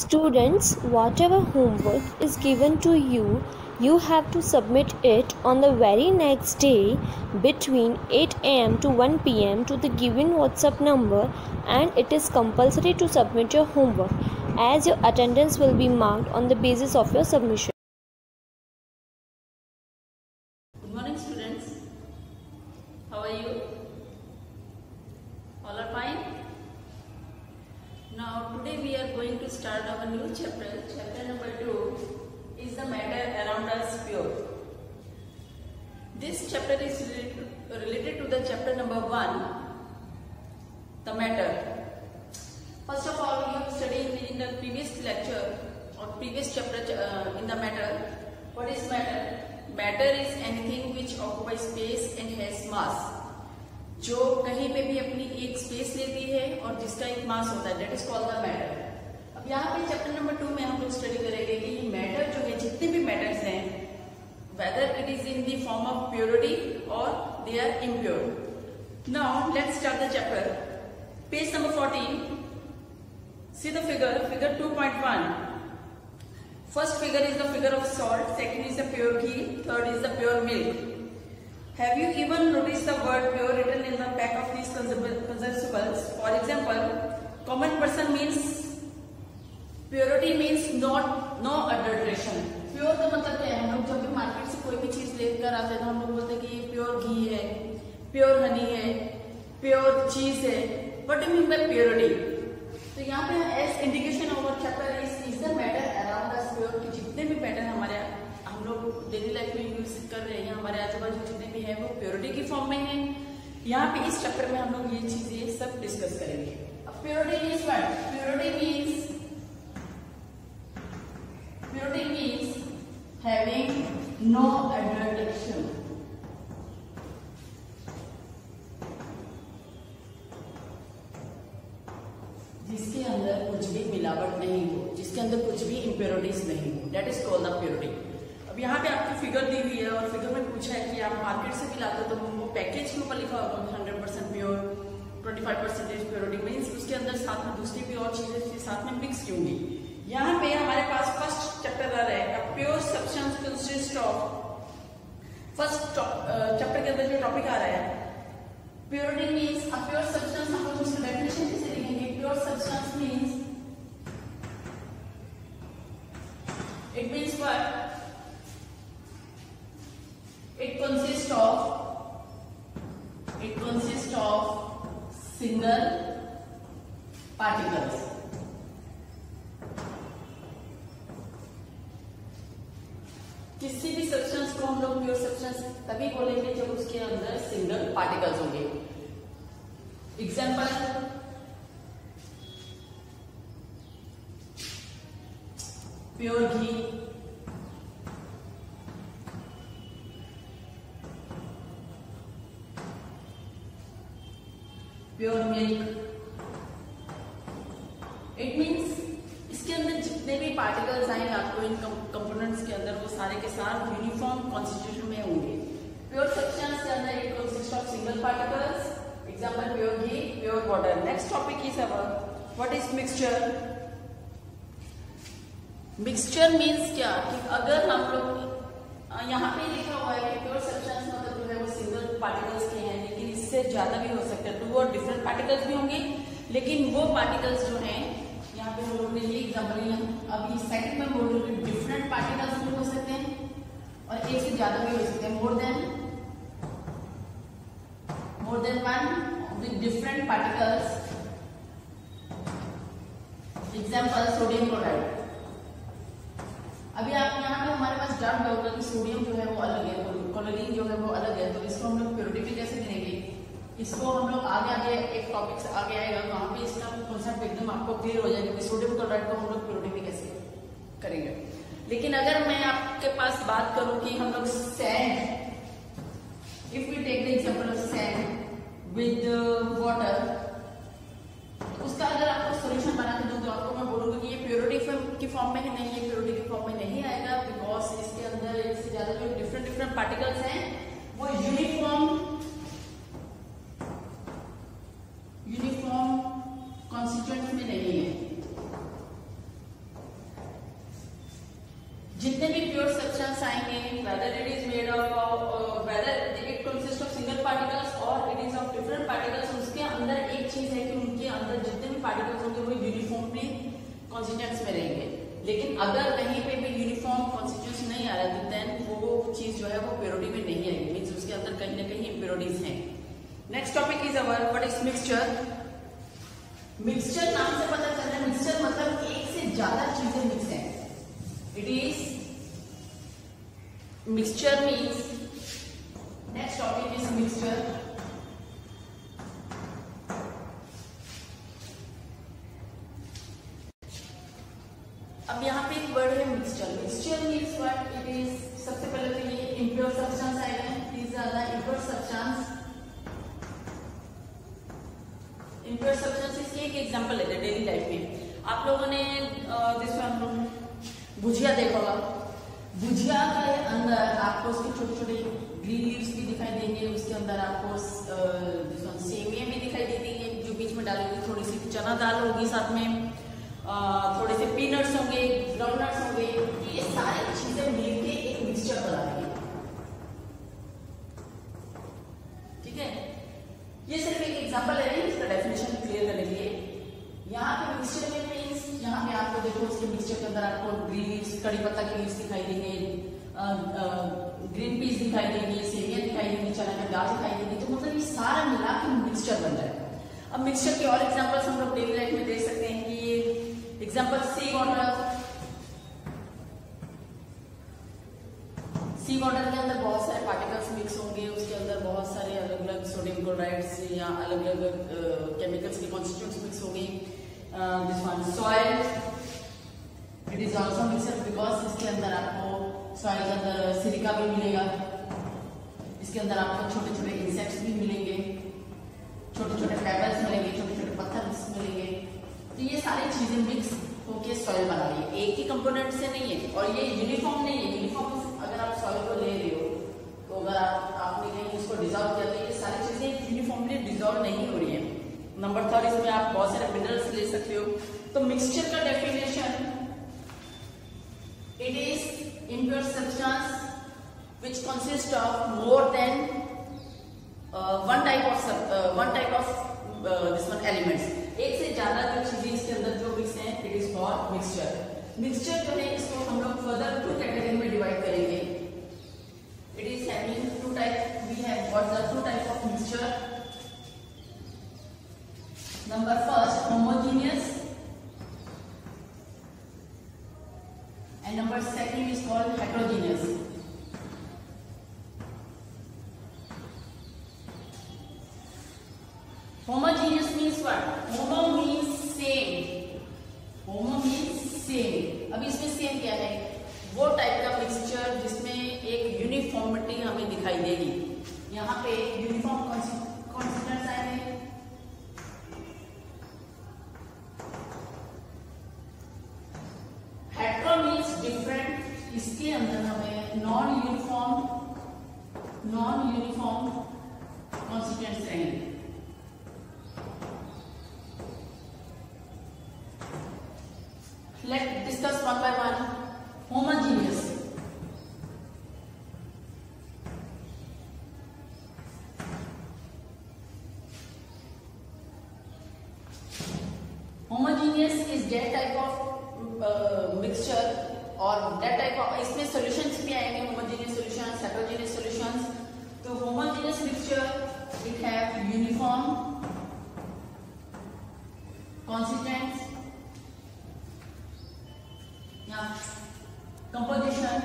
Students, whatever homework is given to you, you have to submit it on the very next day between 8 am to 1 pm to the given WhatsApp number, and it is compulsory to submit your homework as your attendance will be marked on the basis of your submission. Good morning, students. How are you? All are fine? Now today we are going to start our new chapter. Chapter number 2 is the matter around us pure. This chapter is related to the chapter number 1, the matter. First of all, we have studied in the previous lecture or previous chapter in the matter. What is matter? Matter is anything which occupies space and has mass. जो कहीं पे भी अपनी एक space लेती है और जिसका एक मास होता है, that is called the matter. अब यहाँ पे चैप्टर नंबर 2 में हम लोग स्टडी करेंगे कि ये मैटर जो है, जितने भी मैटर्स हैं, whether it is in the form of purity और they are impure. Now let's start the chapter. Page number 14, see the figure 2.1। First figure is the figure of salt, second is the pure ghee, third is the pure milk. Have you even noticed the word pure written in the back of these consumables? For example, common person means purity means no adulteration. Pure का मतलब क्या है? हम लोग जब भी market से कोई भी चीज लेकर आते हैं तो हम लोग बोलते हैं कि ये प्योर घी है, प्योर हनी है, प्योर चीज है। What do you mean by purity? तो यहाँ पे as indication of our chapter is the matter around us pure, कि जितने भी मैटर हमारे हम लोग डेली लाइफ में यूज कर रहे हैं, हमारे आजू बाजू जितने भी है वो प्योरिटी की फॉर्म में है। यहाँ पे इस चैप्टर में हम लोग ये चीजें सब डिस्कस करेंगे। अब purity means what? Purity means having no adulteration. जिसके अंदर कुछ भी मिलावट नहीं हो, जिसके अंदर कुछ भी इम्प्योरिटीज नहीं हो, that is called the purity. अब यहाँ पे आपकी फिगर दी हुई है और फिगर में पूछा है कि आप मार्केट से भी लाते हो तो वो पैकेज के ऊपर लिखा होगा 100% प्योर, 25% प्योरिटी मीन्स उसके अंदर साथ में दूसरी भी और चीजें साथ में मिक्स होंगी। यहाँ पे हमारे पास फर्स्ट चैप्टर आ रहा है pure substance consist of. First chapter के अंदर जो टॉपिक आ रहा है purity means a pure substance, हम लोग उसका डेफिनेशन कैसे लिखेंगे? Pure substance means it means what? It consists of single particles. किसी भी सब्सटेंस को हम लोग प्योर सब्सटेंस तभी बोलेंगे जब उसके अंदर सिंगल पार्टिकल्स होंगे। Example, pure ghee, pure milk. It means इसके अंदर जितने भी पार्टिकल्स आए आपको इन कंपोनेंट्स के अंदर, वो सारे के साथ यूनिफॉर्म कॉन्स्टिट्यूशन में होंगे। प्योर सब्सटेंस के अंदर it consist of single particles. Example pure ghee, pure water. Next topic is our what is mixture. Mixture means क्या कि अगर हम लोग यहाँ पे लिखा हुआ है कि प्योर सब्सटेंस मतलब जो है वो सिंगल पार्टिकल्स के हैं, लेकिन इससे ज्यादा भी हो सकता है, 2 और डिफरेंट पार्टिकल्स भी होंगे, लेकिन वो पार्टिकल्स जो हैं यहाँ पे हम लोग ने ये एग्जाम्पल लिया। अभी सेकंड में बोल रहे हैं डिफरेंट पार्टिकल्स भी हो सकते हैं और एक से ज्यादा भी हो सकते हैं, more than one with different particles. Example sodium chloride. अभी आप यहाँ पे हमारे पास डाउट होगा कि सोडियम जो है वो अलग है, क्लोरीन जो है वो अलग है, तो इसको हम लोग प्योरिटी कैसे गिनेंगे? इसको हम लोग आगे एक टॉपिक से आगे आएगा, वहां पे इसका कॉन्सेप्ट एकदम आपको क्लियर हो जाएगा कि सोडियम क्लोराइड को हम लोग प्योरिटी कैसे करेंगे। लेकिन अगर मैं आपके पास बात करूं कि हम लोग sand, if we take the example of sand with water, उसका अगर आपको सॉल्यूशन बना के दूं तो आपको मैं बोलूंगा कि ये प्योरिटी की फॉर्म में ही नहीं है, प्योरिटी की फॉर्म में नहीं आएगा, बिकॉज इसके अंदर एक से ज्यादा जो डिफरेंट पार्टिकल्स हैं वो यूनिफॉर्म कॉन्स्टिट्यूएंट में नहीं है। आएंगे, whether it is made of whether it consists of single particles or it is of different particles, उसके अंदर एक चीज है कि उनके अंदर जितने भी पार्टिकल्स होंगे वो यूनिफॉर्मली कॉन्स्टिट्यूएंट्स में रहेंगे। लेकिन अगर कहीं पे भी यूनिफॉर्म कॉन्स्टिट्यूएंट्स नहीं आ रहा देन वो चीज जो है वो प्योरिटी में नहीं आएगी, मींस उसके अंदर कहीं ना कहीं इम्प्योरिटीज हैं। Next topic is our what is mixture. Mixture नाम से पता चल रहा है, मिक्सचर मतलब एक से ज्यादा चीजें मिक्स हैं। It is mixture means, next topic is mixture. अब यहाँ पे एक वर्ड है mixture. Mixture means what it is, सबसे पहले तो ये इम्प्योर सब्सटेंस आएगा, these are the impure substance. Impure substance इसकी एक एग्जांपल लेते हैं डेली लाइफ में। आप लोगों ने भुजिया देखा होगा, भुजिया के अंदर आपको उसके छोटे छोटे ग्रीन लीव्स भी दिखाई देंगे, उसके अंदर आपको सेवियां भी दिखाई देती है जो बीच में डालेंगे, थोड़ी सी चना दाल होगी साथ में, थोड़े से पीनट्स होंगे, ग्राउंडनट्स होंगे, ये सारी चीजें मिलके एक मिक्सचर बना देंगे। ठीक है, ये सिर्फ एक एग्जांपल है, इसका डेफिनेशन क्लियर करने के लिए। यहाँ पे मिक्सचर में मीन्स, यहाँ पे आपको देखो उसके मिक्सचर के अंदर आपको ग्रीन लीव्स, कड़ी पत्ता के लीव्स दिखाई देंगे, ग्रीन पीस दिखाई देंगे, सेवियां दिखाई देंगी, चना की दाल दिखाई देंगी, तो मतलब ये सारा मिला के मिक्सचर बन जाएगा। अब मिक्सचर के और एग्जांपल्स हम लोग डेली लाइफ में देख सकते हैं कि एग्जांपल सी वाटर। सी वाटर के अंदर बहुत सारे पार्टिकल्स मिक्स होंगे, उसके अंदर बहुत सारे अलग अलग सोडियम क्लोराइड्स या अलग अलग केमिकल्स के कॉन्स्टिट्यूएंट्स मिक्स होंगे। This one soil, it is also mixer because इसके अंदर आपको सॉइल के अंदर सिलिका भी मिलेगा, इसके अंदर आपको छोटे छोटे इंसेक्ट्स भी मिलेंगे, छोटे छोटे पेबल्स मिलेंगे, छोटे छोटे पत्थर मिलेंगे। तो ये सारी चीजें मिक्स होके सॉइल बना रही है, एक ही कंपोनेंट से नहीं है, और ये यूनिफॉर्म नहीं है। यूनिफॉर्म अगर आप सॉइल को ले रहे हो तो अगर आपने कहीं इसको डिजॉल्व किया तो ये सारी चीजें यूनिफॉर्मली डिजॉल्व नहीं हो रही है। नंबर 3 इसमें आप बहुत सारे मिनरल्स ले सकते हो। तो मिक्सचर का definition, it is impure substance which consists of more than one type of this one elements। एक से ज्यादा जो चीजें इसके अंदर जो मिक्स हैं, it is called mixture. Mixture जो है इसको हम लोग फर्दर 2 कैटेगरी में डिवाइड करेंगे। It is having 2 type, we have got the 2 type of mixture. Number first homogeneous and number second is called heterogeneous। Homogeneous means what? Homo means same। Homo means same। अब इसमें same क्या है? वो type का mixture जिसमें एक uniformity हमें दिखाई देगी। यहाँ पे यूनिफॉर्म कॉन्स्टिट्यूएंट्स आएंगे। हेट्रो मीन्स डिफरेंट, इसके अंदर हमें नॉन यूनिफॉर्म कॉन्स्टिट्यूएंट्स रहेंगे। Let's discuss one by one। Homogeneous, homogeneous is that type of mixture or that type of, इसमें solutions भी आएंगे, homogeneous solutions, heterogeneous solutions। तो homogeneous mixture it have uniform constituents, composition,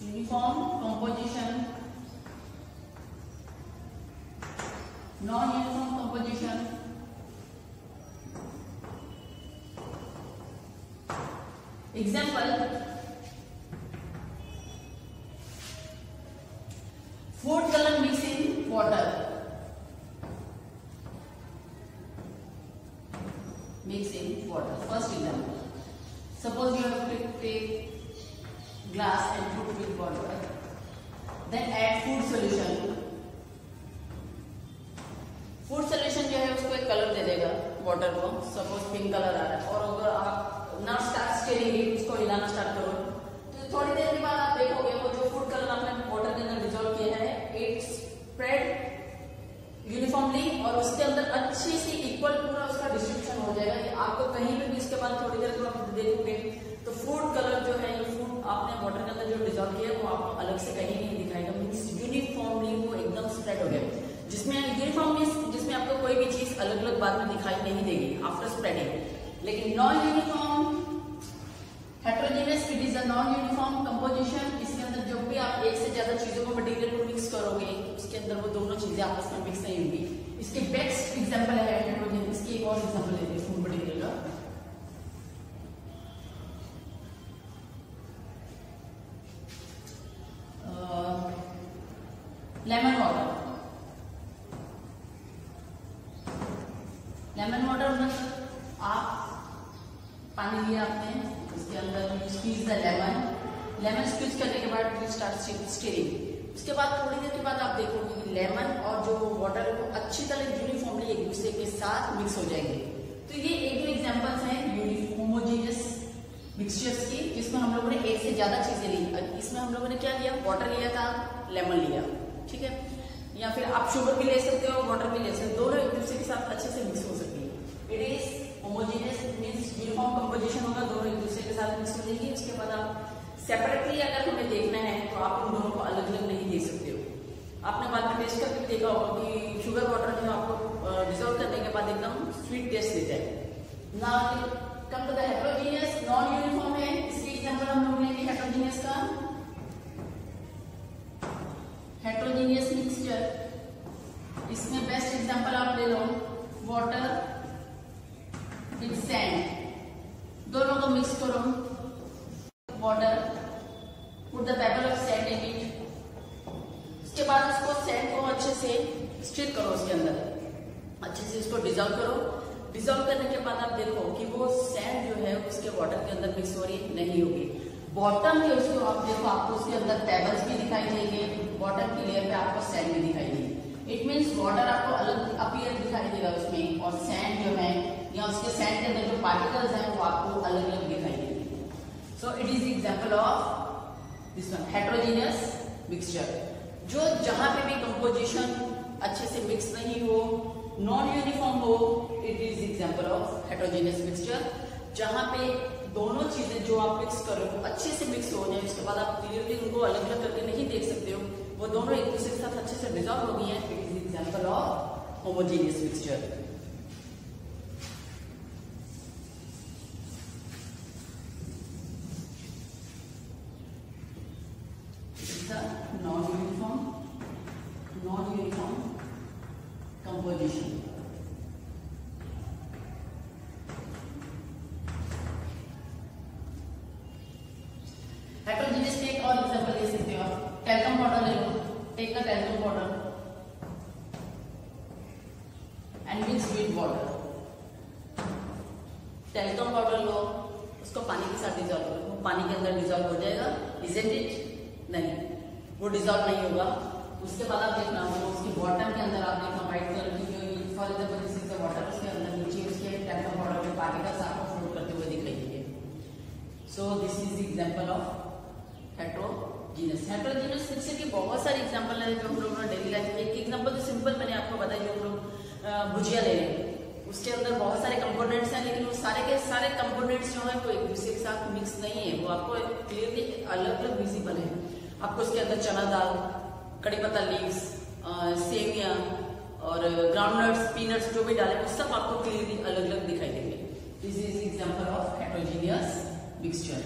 uniform composition, non-uniform composition, example food color mixed in water, mix in water। First example, suppose you have to take glass and put with water, then add food solution। Food solution जो है उसको एक colour दे देगा water को, suppose pink colour आ रहा है, और अगर आप नाउ स्टार्ट स्टिरिंग, उसको हिलाना स्टार्ट करो। तो थोड़ी देर के बाद आप देखोगे वो जो फूड कलर आपने वाटर के अंदर डिजोल्व किया है, इट स्प्रेड यूनिफॉर्मली और उसके अंदर अच्छी सी इक्वल पूरा उसका डिस्ट्रीब्यूशन हो जाएगा। कि आपको कहीं पे भी इसके बाद थोड़ी देर बाद आप देखोगे तो फूड कलर जो है, ये फूड आपने वाटर के अंदर जो डिजोल्व किया है वो आपको अलग से कहीं नहीं दिखाएगा, मीन्स यूनिफॉर्मली वो एकदम स्प्रेड हो गया। जिसमें यूनिफॉर्म मीन्स जिसमें आपको कोई भी चीज अलग अलग बाद में दिखाई नहीं देगी आफ्टर स्प्रेडिंग। लेकिन non uniform heterogeneous, it is a non uniform composition. इसके अंदर जब भी आप एक से ज्यादा चीजों को मटेरियल को मिक्स करोगे उसके अंदर वो दोनों चीजें आपस में मिक्स नहीं होंगी। इसके बेस्ट एग्जांपल है हेट्रोजेनियस की। एक और एग्जांपल लेते हैं फूड मटेरियल का। Lemon water. लेमन वाटर मतलब आप पानी लिया आपने, उसके अंदर you squeeze the lemon squeeze करने के बाद यू स्टार्ट स्टीरिंग। उसके बाद थोड़ी देर के बाद आप देखोगे कि लेमन और जो वाटर है वो अच्छी तरह यूनिफॉर्मली एक दूसरे के साथ मिक्स हो जाएंगे। तो ये एक दो एग्जांपल्स हैं होमोजेनियस मिक्सचर्स की, जिसमें हम लोगों ने एक से ज्यादा चीजें ली। इसमें हम लोगों ने क्या लिया, वाटर लिया था, लेमन लिया, ठीक है। या फिर आप शुगर भी ले सकते हो, वाटर भी ले सकते हो, दोनों एक दूसरे के साथ अच्छे से मिक्स हो सकती है। It is homogeneous means uniform composition होगा, दोनों एक दूसरे के साथ मिक्स हो जाएंगे। उसके बाद आप सेपरेटली अगर हमें देखना है तो आप उन दोनों को अलग अलग नहीं देख सकते हो। आपने बाद में टेस्ट करके देखा होगा कि शुगर वाटर जो आपको डिजोल्व करने के बाद एकदम स्वीट टेस्ट देता है। Now come to the heterogeneous, non uniform है। इसकी एग्जांपल हम लोग लेंगे हेट्रोजेनियस का। हेट्रोजेनियस मिक्सचर, इसमें बेस्ट एग्जांपल आप ले लो वाटर विद सैंड। दोनों को मिक्स करो, water, put the paper of sand in it. उसके बाद उसको सैंड को अच्छे से स्टिर करो, उसके अंदर अच्छे से इसको डिजोल्व करो। डिजोल्व करने के बाद आप देखो कि वो सैंड जो है उसके वाटर के अंदर मिक्स हो रही नहीं होगी। बॉटम में उसको आप देखो, आपको उसके अंदर पेबल्स भी दिखाई देंगे, बॉटम की लेयर पे आपको सैंड भी दिखाई देगी। इट मीन्स वाटर आपको अलग अपीयर दिखाई देगा उसमें, और सैंड जो है या उसके सैंड के अंदर जो पार्टिकल्स हैं वो आपको अलग अलग दिखाई देंगे। So it is example of this one heterogeneous mixture. जो जहां पे भी कंपोजिशन अच्छे से मिक्स नहीं हो, नॉन यूनिफॉर्म हो, it is example of heterogeneous mixture. जहां पे दोनों चीजें जो आप मिक्स कर रहे हो अच्छे से मिक्स हो जाए, उसके बाद आप क्लियरली उनको अलग अलग करके नहीं देख सकते हो, वो दोनों एक दूसरे के साथ अच्छे से डिजॉल्व हो गई है, it is example of homogeneous mixture. non-uniform composition. Heterogeneous के एक और एग्जांपल ले सकते हो आप, टैल्कम पाउडर ले लो, take the talcum powder and mix with water. Talcum powder लो, उसको पानी के साथ डिजॉल्व करो, वो पानी के अंदर डिजॉल्व हो जाएगा, इजंट इट? नहीं, वो डिजॉल्व नहीं होगा। उसके बाद आप देखना वो उसकी बॉटम के अंदर आप देखना व्हाइट कलर की जो for example this is the water, उसके अंदर नीचे उसके टैल्कम पाउडर के पार्टिकल्स आपको फ्लोट करते हुए दिखाई देंगे। So this is the example of heterogeneous. Heterogeneous mixture की बहुत सारी एग्जांपल है जो हम लोग डेली लाइफ में। एक एग्जांपल तो सिंपल मैंने आपको बताया, जो हम लोग भुजिया ले रहे हैं उसके अंदर बहुत सारे कंपोनेंट्स हैं, लेकिन वो सारे के सारे कंपोनेंट्स जो है वो एक दूसरे के साथ मिक्स नहीं है, वो आपको क्लियरली अलग अलग विजिबल है। आपको उसके अंदर चना दाल, कड़ी पत्ता लीव्स, सेवियां और ग्राउंडनट्स, पीनट्स जो भी डाले वो सब आपको क्लियरली अलग अलग दिखाई देंगे। This is example of heterogeneous mixture.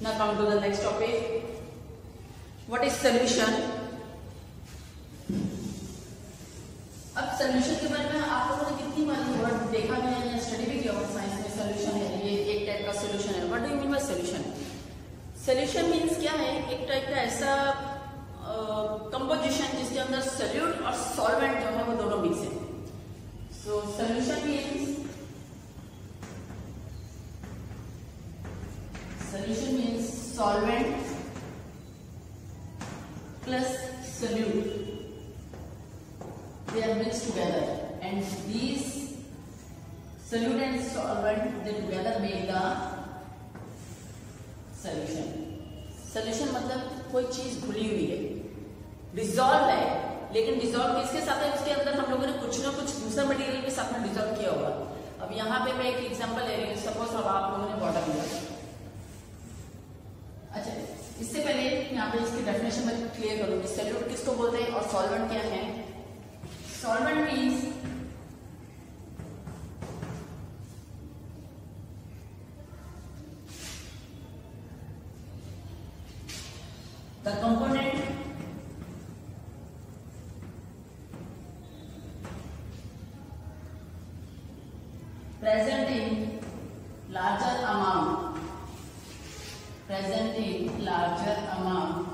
Now come to the next topic, what is solution. अब सॉल्यूशन के बारे में आप लोगों ने कितनी बार ये वर्ड देखा है या स्टडी भी किया होगा साइंस में। सॉल्यूशन है, ये एक टाइप का सॉल्यूशन है। What do you mean by solution? Solution means क्या है, एक टाइप का ऐसा कंपोजिशन जिसके अंदर सॉल्यूट और सॉल्वेंट जो है वो दोनों मिक्स है। So solution means solvent plus solute, they are mixed together and these solute and solvent they together make the solution. Solution मतलब कोई चीज घुली हुई है, डिजॉल्व है, लेकिन डिजॉल्व किसके साथ है? उसके अंदर हम लोगों ने कुछ ना कुछ दूसरा मटेरियल के साथ में डिजॉल्व किया होगा। अब यहाँ पे मैं एक एग्जांपल ले रही हूँ, सपोज अब आप लोगों ने वाटर लिया। अच्छा, इससे पहले यहाँ पे इसकी डेफिनेशन में क्लियर करूंगी। सॉल्यूट किसको बोलते हैं और सॉल्वेंट क्या है? Solvent means the component present in larger amount, present in larger amount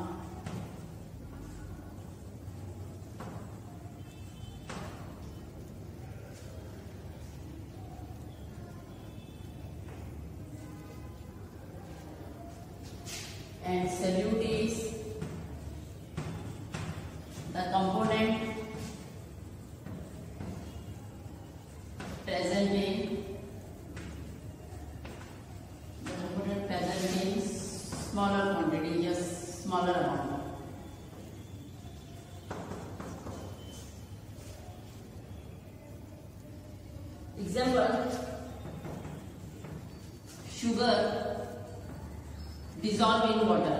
and solute is the component present in smaller quantity, yes, smaller amount. Example, sugar dissolve in water.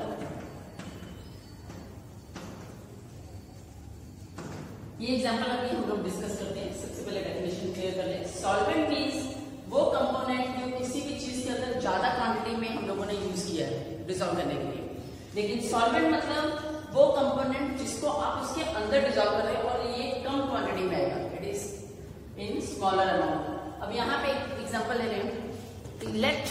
ये example अभी हम लोग discuss करते हैं। सबसे पहले definition clear कर लें। सॉल्वेंट मीन्स वो कंपोनेंट जो किसी भी चीज के अंदर ज्यादा क्वांटिटी में हम लोगों ने यूज किया है डिजॉल्व करने के लिए। लेकिन सॉल्वेंट मतलब वो कंपोनेंट जिसको आप उसके अंदर डिजॉल्व कर रहे हैं और ये कम क्वांटिटी में आएगा, it is in smaller amount. अब यहाँ पे एग्जांपल ले रहे हैं। Let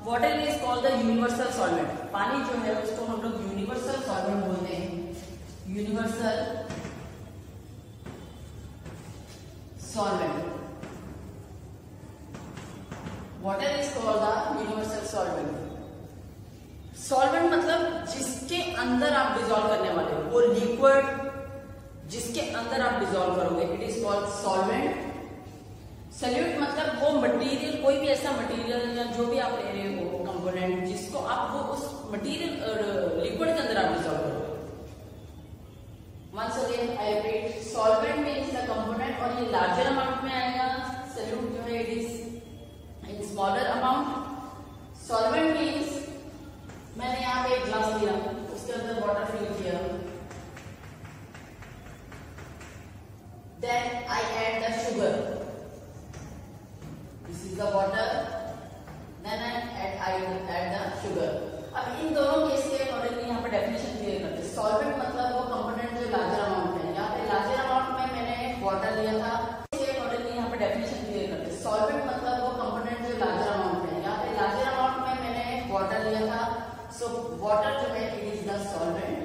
water is called the universal solvent. पानी जो है उसको हम लोग यूनिवर्सल सॉल्वेंट बोलते हैं, universal solvent. Water is called the universal solvent. Solvent मतलब जिसके अंदर आप डिजॉल्व करने वाले हो, वो लिक्विड जिसके अंदर आप डिजॉल्व करोगे, it is called solvent. Solute मतलब वो मटेरियल, कोई भी ऐसा मटेरियल या जो भी आप ले रहे हो कंपोनेंट, जिसको आप वो उस मटेरियल लिक्विड के अंदर आप डिजॉल्व करोगे। Once again I repeat, solvent means the component, और ये लार्जर अमाउंट में आएगा। सॉल्यूट जो है it is in smaller amount. Solvent means मैंने यहाँ पे एक ग्लास लिया, उसके अंदर वाटर फिल किया, then I add the sugar, this is the water, then I add the sugar. अब इन दोनों केस के अकॉर्डिंगली यहाँ पे डेफिनेशन क्लियर करते हैं। सॉल्वेंट मतलब वो कंपोनेंट जो लार्जर अमाउंट है, यहाँ पे लार्जर अमाउंट में मैंने वाटर लिया था, इसके अकॉर्डिंगली यहाँ पे डेफिनेशन क्लियर करते हैं। सॉल्वेंट मतलब वो कंपोनेंट जो लार्जर अमाउंट है, यहाँ पे लार्जर अमाउंट में मैंने वाटर लिया था, so water जो है it is the solvent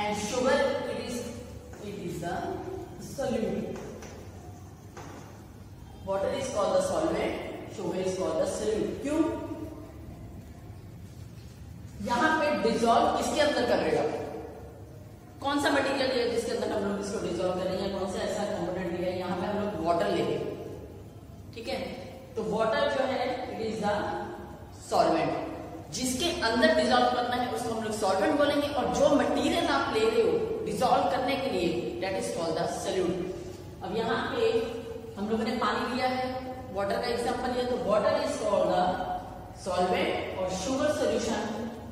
and sugar it is the solute. Water is called the solvent, sugar is called the solute. क्यों? यहाँ पे डिजॉल्व किसके अंदर कर रहे हो? कौन सा मटेरियल है जिसके अंदर हम लोग इसको डिजॉल्व कर रहे हैं? कौन सा ऐसा कंपोनेंट लिया है? यहाँ पे हम लोग वाटर ले रहे हैं, ठीक है? तो वाटर जो है इट इज द सॉल्वेंट। जिसके अंदर डिजॉल्व करना है उसको हम लोग सॉल्वेंट बोलेंगे, और जो मटेरियल आप ले रहे हो डिजॉल्व करने के लिए, that is called the solute. अब यहाँ पे हम लोगों ने पानी लिया है, वाटर का एग्जांपल लिया, तो water is called the solvent और sugar solution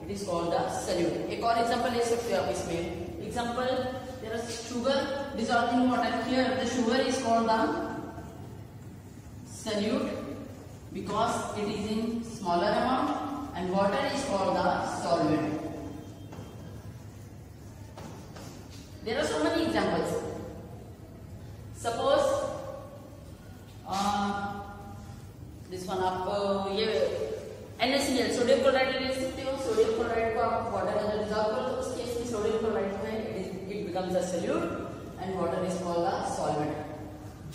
it is called the solute. एक और एग्जांपल ले सकते हो आप इसमें। Example there is sugar dissolving in water, here the sugar is called the solute because it is in smaller amount and water is called the solvent. There are so many examples. Suppose this one आप ये NaCl sodium chloride ले सकते हो। Sodium chloride को आप water के अंदर dissolve करो तो उस केस में सोडियम क्लोराइड जो है it becomes a solute and water is called the solvent.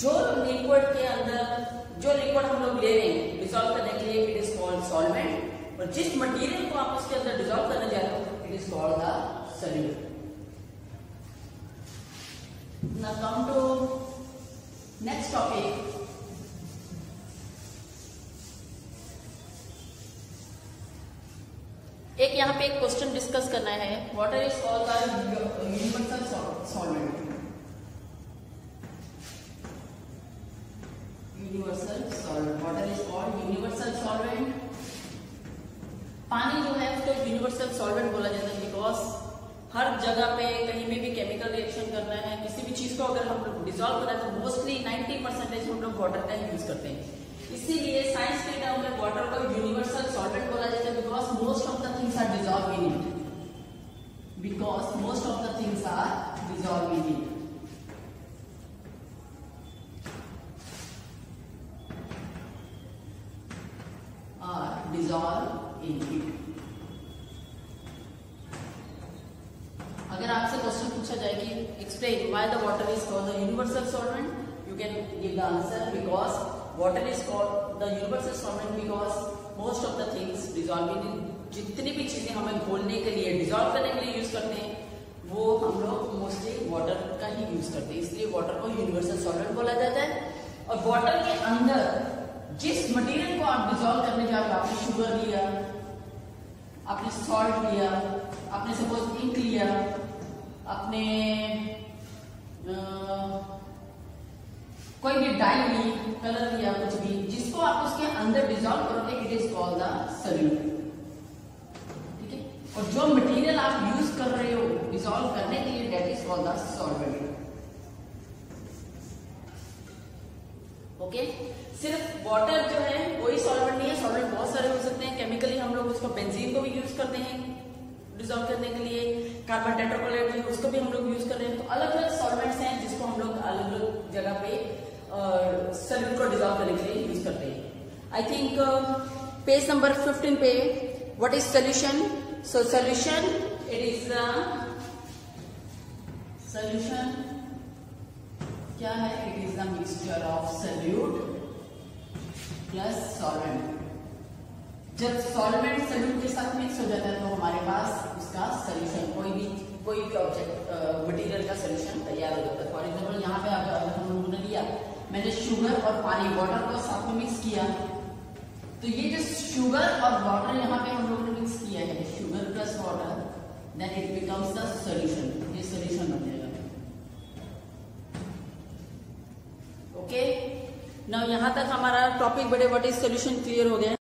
जो लिक्विड के अंदर जो लिक्विड हम लोग ले रहे हैं डिसॉल्व करने के लिए इट इज कॉल्ड सॉल्वेंट, और जिस मटेरियल को आप उसके अंदर डिसॉल्व करने जा रहे हो it is called the solute. Now come to next topic, पे एक क्वेश्चन डिस्कस करना है। Water is called universal solvent. Universal solvent, water is called universal solvent. पानी जो है उसको यूनिवर्सल सॉल्वेंट बोला जाता है बिकॉज हर जगह पे कहीं में भी केमिकल रिएक्शन करना है, किसी भी चीज को अगर हम लोग डिजोल्व करना है तो मोस्टली 90% हम लोग वाटर का यूज करते हैं। इसीलिए साइंस के टर्म में वाटर को यूनिवर्सल सॉल्वेंट बोला जाता है because most of the things are dissolve in it. Because most of the things are dissolve in it. Dissolve in it. अगर आपसे क्वेश्चन पूछा जाए कि explain why the water is called the universal solvent, you can give the answer because water is called the universal solvent because most of the things dissolve in it. जितनी भी चीजें हमें घोलने के लिए, डिजोल्व करने के लिए यूज करते हैं वो हम लोग मोस्टली वाटर का ही यूज करते हैं, इसलिए वाटर को यूनिवर्सल सॉल्वेंट बोला जाता है। और वाटर के अंदर जिस मटेरियल को आप डिजोल्व करने जा रहे हो, आपने शुगर लिया, आपने सॉल्ट लिया, आपने सपोज इंक लिया, आपने कोई भी डाई ली, कलर लिया, कुछ भी, जिसको आप उसके अंदर डिजोल्व करोगे it is called the solute. ठीक है, और जो मटेरियल आप यूज कर रहे हो डिजोल्व करने के लिए that is called the solvent. Okay, सिर्फ वाटर जो है वही सॉल्वेंट नहीं है, सॉल्वेंट बहुत सारे हो सकते हैं। केमिकली हम लोग उसको बेंजीन को भी यूज करते हैं डिजोल्व करने के लिए, कार्बन टेट्राक्लोराइड है उसको भी हम लोग यूज कर रहे हैं। तो अलग अलग सॉल्वेंट्स हैं जिसको हम लोग अलग अलग जगह पे सॉल्वेंट को डिजोल्व करने के लिए यूज करते हैं। आई थिंक पेज नंबर 15 पे what is solution. So solution it is solution क्या है? It is the mixture of solute plus solvent. जब सॉल्वेंट सोल्यूट के साथ मिक्स हो जाता है तो हमारे पास उसका सोल्यूशन, कोई भी ऑब्जेक्ट मटेरियल का सोल्यूशन तैयार हो जाता है। फॉर एग्जाम्पल यहाँ पे अगर हम लोगों ने लिया, मैंने शुगर और पानी वाटर को साथ में मिक्स किया, तो ये जो शुगर और वाटर यहाँ पे हम लोगों ने मिक्स किया है, sugar plus water, then it becomes the solution. ये सोल्यूशन बन जाएगा। ओके, नाउ यहाँ तक हमारा टॉपिक बड़े व्हाट इज सोल्यूशन क्लियर हो गया।